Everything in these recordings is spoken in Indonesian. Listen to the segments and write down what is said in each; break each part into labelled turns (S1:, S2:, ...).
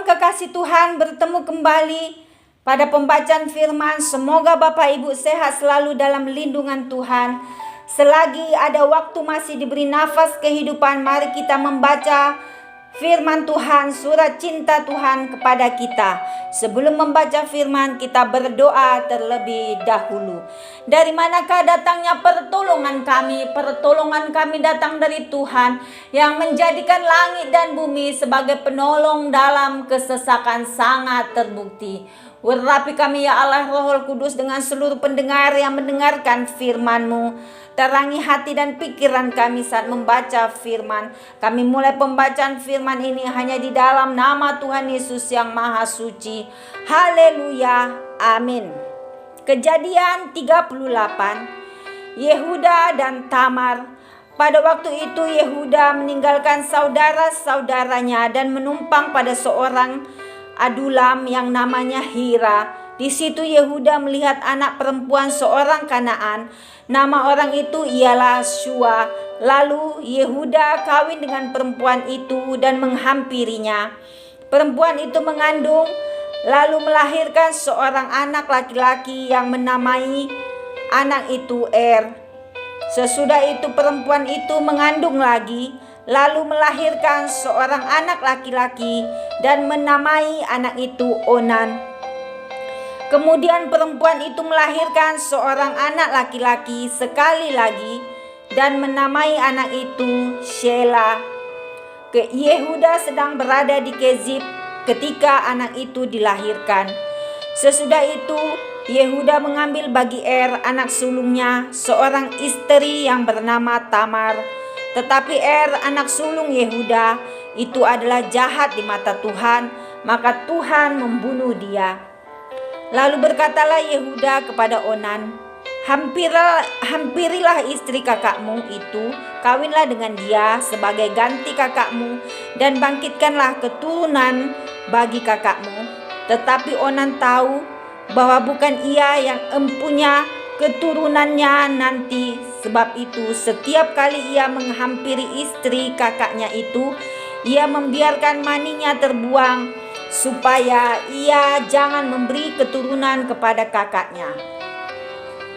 S1: Shalom kekasih Tuhan, bertemu kembali pada pembacaan firman. Semoga Bapak Ibu sehat selalu dalam lindungan Tuhan. Selagi ada waktu masih diberi nafas kehidupan, mari kita membaca firman Tuhan, surat cinta Tuhan kepada kita. Sebelum membaca firman, kita berdoa terlebih dahulu. Dari manakah datangnya pertolongan kami? Pertolongan kami datang dari Tuhan yang menjadikan langit dan bumi sebagai penolong dalam kesesakan sangat terbukti. Urapi kami ya Allah Roh Kudus dengan seluruh pendengar yang mendengarkan firman-Mu. Terangi hati dan pikiran kami saat membaca firman. Kami mulai pembacaan firman ini hanya di dalam nama Tuhan Yesus yang Maha Suci. Haleluya. Amin. Kejadian 38. Yehuda dan Tamar. Pada waktu itu Yehuda meninggalkan saudara-saudaranya dan menumpang pada seorang Adulam yang namanya Hira. Di situ Yehuda melihat anak perempuan seorang Kanaan. Nama orang itu ialah Shua. Lalu Yehuda kawin dengan perempuan itu dan menghampirinya. Perempuan itu mengandung, lalu melahirkan seorang anak laki-laki yang menamai anak itu Sesudah itu perempuan itu mengandung lagi, lalu melahirkan seorang anak laki-laki dan menamai anak itu Onan. Kemudian perempuan itu melahirkan seorang anak laki-laki sekali lagi dan menamai anak itu Shelah. Yehuda sedang berada di Kezib ketika anak itu dilahirkan. Sesudah itu Yehuda mengambil bagi anak sulungnya seorang istri yang bernama Tamar. Tetapi anak sulung Yehuda itu adalah jahat di mata Tuhan, maka Tuhan membunuh dia. Lalu berkatalah Yehuda kepada Onan, hampirilah istri kakakmu itu, kawinlah dengan dia sebagai ganti kakakmu, dan bangkitkanlah keturunan bagi kakakmu. Tetapi Onan tahu bahwa bukan ia yang empunya keturunannya nanti. Sebab itu setiap kali ia menghampiri istri kakaknya itu, ia membiarkan maninya terbuang, supaya ia jangan memberi keturunan kepada kakaknya.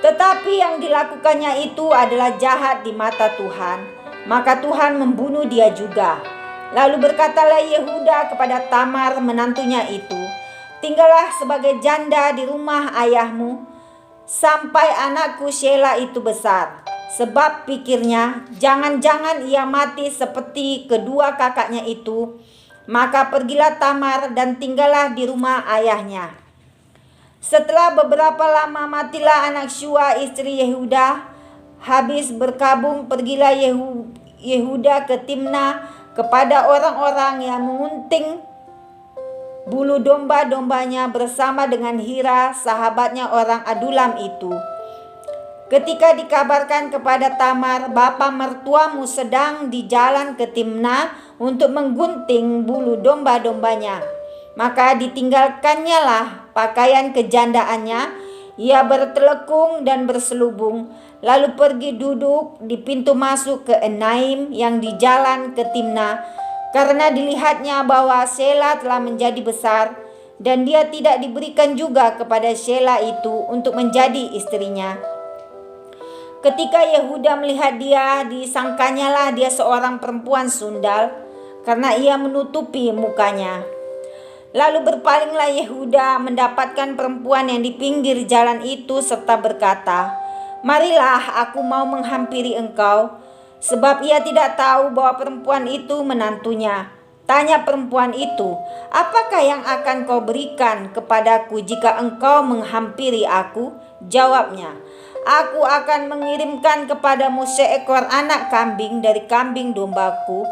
S1: Tetapi yang dilakukannya itu adalah jahat di mata Tuhan, maka Tuhan membunuh dia juga. Lalu berkatalah Yehuda kepada Tamar menantunya itu, tinggallah sebagai janda di rumah ayahmu, sampai anakku Shelah itu besar. Sebab pikirnya, jangan-jangan ia mati seperti kedua kakaknya itu. Maka pergilah Tamar dan tinggallah di rumah ayahnya. Setelah beberapa lama matilah anak Shua istri Yehuda. Habis berkabung pergilah Yehuda ke Timna kepada orang-orang yang mengunting bulu domba-dombanya bersama dengan Hira sahabatnya orang Adulam itu. Ketika dikabarkan kepada Tamar, bapa mertuamu sedang di jalan ke Timna untuk menggunting bulu domba-dombanya, maka ditinggalkannya lah pakaian kejandaannya. Ia bertelekung dan berselubung, lalu pergi duduk di pintu masuk ke Enaim yang di jalan ke Timna, karena dilihatnya bahwa Shelah telah menjadi besar, dan dia tidak diberikan juga kepada Shelah itu untuk menjadi istrinya. Ketika Yehuda melihat dia, disangkanyalah dia seorang perempuan sundal, karena ia menutupi mukanya. Lalu berpalinglah Yehuda mendapatkan perempuan yang di pinggir jalan itu serta berkata, marilah aku mau menghampiri engkau. Sebab ia tidak tahu bahwa perempuan itu menantunya. Tanya perempuan itu, apakah yang akan kau berikan kepadaku jika engkau menghampiri aku? Jawabnya, aku akan mengirimkan kepadamu seekor anak kambing dari kambing dombaku.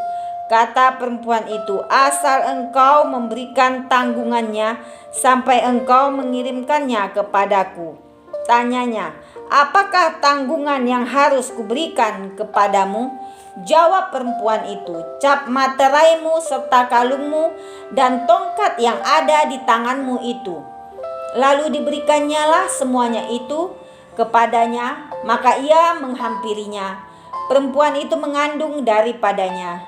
S1: Kata perempuan itu, asal engkau memberikan tanggungannya sampai engkau mengirimkannya kepadaku. Tanyanya, apakah tanggungan yang harus kuberikan kepadamu? Jawab perempuan itu, cap materaimu serta kalungmu dan tongkat yang ada di tanganmu itu. Lalu diberikannya semuanya itu kepadanya, maka ia menghampirinya. Perempuan itu mengandung daripadanya.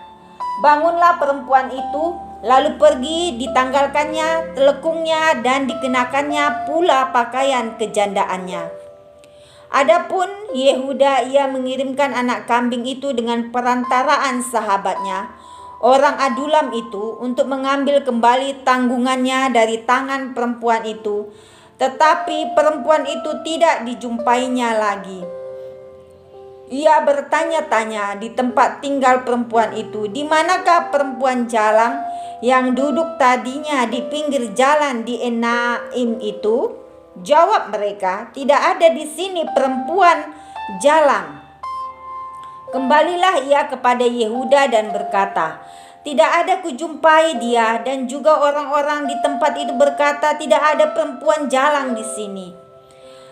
S1: Bangunlah perempuan itu, Lalu pergi, ditanggalkannya telekungnya dan dikenakannya pula pakaian kejandaannya. Adapun Yehuda, ia mengirimkan anak kambing itu dengan perantaraan sahabatnya, orang Adulam itu, untuk mengambil kembali tanggungannya dari tangan perempuan itu. Tetapi perempuan itu tidak dijumpainya lagi. Ia bertanya-tanya di tempat tinggal perempuan itu, di manakah perempuan jalang yang duduk tadinya di pinggir jalan di Enaim itu? Jawab mereka, tidak ada di sini perempuan jalang. Kembalilah ia kepada Yehuda dan berkata, tidak ada kujumpai dia, dan juga orang-orang di tempat itu berkata, tidak ada perempuan jalang di sini.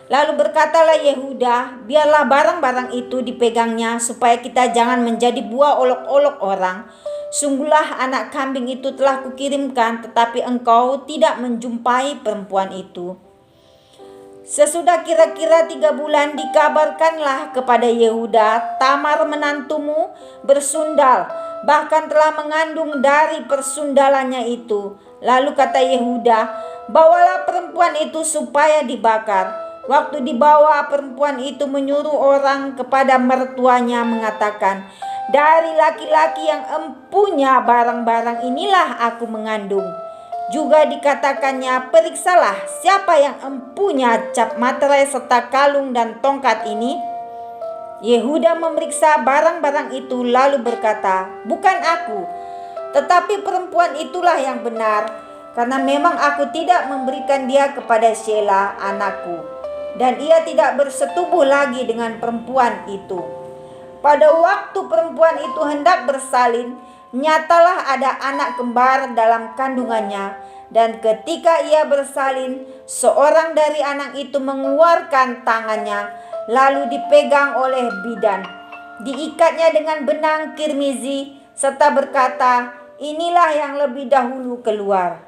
S1: Lalu berkatalah Yehuda, biarlah barang-barang itu dipegangnya supaya kita jangan menjadi buah olok-olok orang. Sungguhlah anak kambing itu telah kukirimkan, tetapi engkau tidak menjumpai perempuan itu. Sesudah kira-kira 3 bulan dikabarkanlah kepada Yehuda, Tamar menantumu bersundal, bahkan telah mengandung dari persundalannya itu. Lalu kata Yehuda, bawalah perempuan itu supaya dibakar. Waktu dibawa, perempuan itu menyuruh orang kepada mertuanya mengatakan, dari laki-laki yang empunya barang-barang inilah aku mengandung. Juga dikatakannya, periksalah siapa yang empunya cap materai serta kalung dan tongkat ini. Yehuda memeriksa barang-barang itu lalu berkata, bukan aku, tetapi perempuan itulah yang benar, karena memang aku tidak memberikan dia kepada Shelah anakku, dan ia tidak bersetubuh lagi dengan perempuan itu. Pada waktu perempuan itu hendak bersalin, nyatalah ada anak kembar dalam kandungannya, dan ketika ia bersalin, seorang dari anak itu mengeluarkan tangannya, lalu dipegang oleh bidan. Diikatnya dengan benang kirmizi, serta berkata, inilah yang lebih dahulu keluar.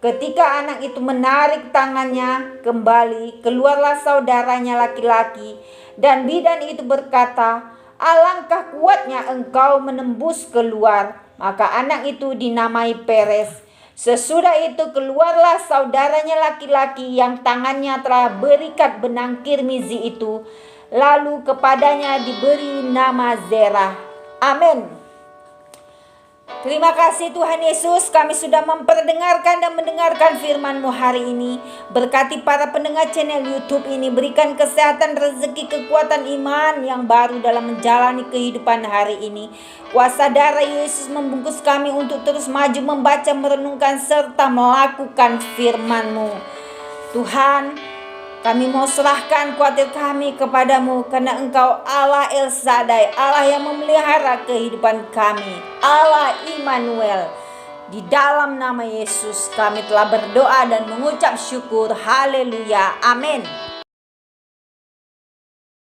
S1: Ketika anak itu menarik tangannya kembali, keluarlah saudaranya laki-laki, dan bidan itu berkata, alangkah kuatnya engkau menembus keluar. Maka anak itu dinamai Peres. Sesudah itu keluarlah saudaranya laki-laki yang tangannya telah berikat benang kirmizi itu, lalu kepadanya diberi nama Zerah. Amin. Terima kasih Tuhan Yesus, kami sudah memperdengarkan dan mendengarkan firman-Mu hari ini. Berkati para pendengar channel YouTube ini, berikan kesehatan, rezeki, kekuatan iman yang baru dalam menjalani kehidupan hari ini. Kuasa darah Yesus membungkus kami untuk terus maju membaca, merenungkan, serta melakukan firman-Mu. Tuhan, kami mau serahkan kuatir kami kepadamu, karena Engkau Allah El Shaddai, Allah yang memelihara kehidupan kami, Allah Immanuel. Di dalam nama Yesus kami telah berdoa dan mengucap syukur. Haleluya. Amin.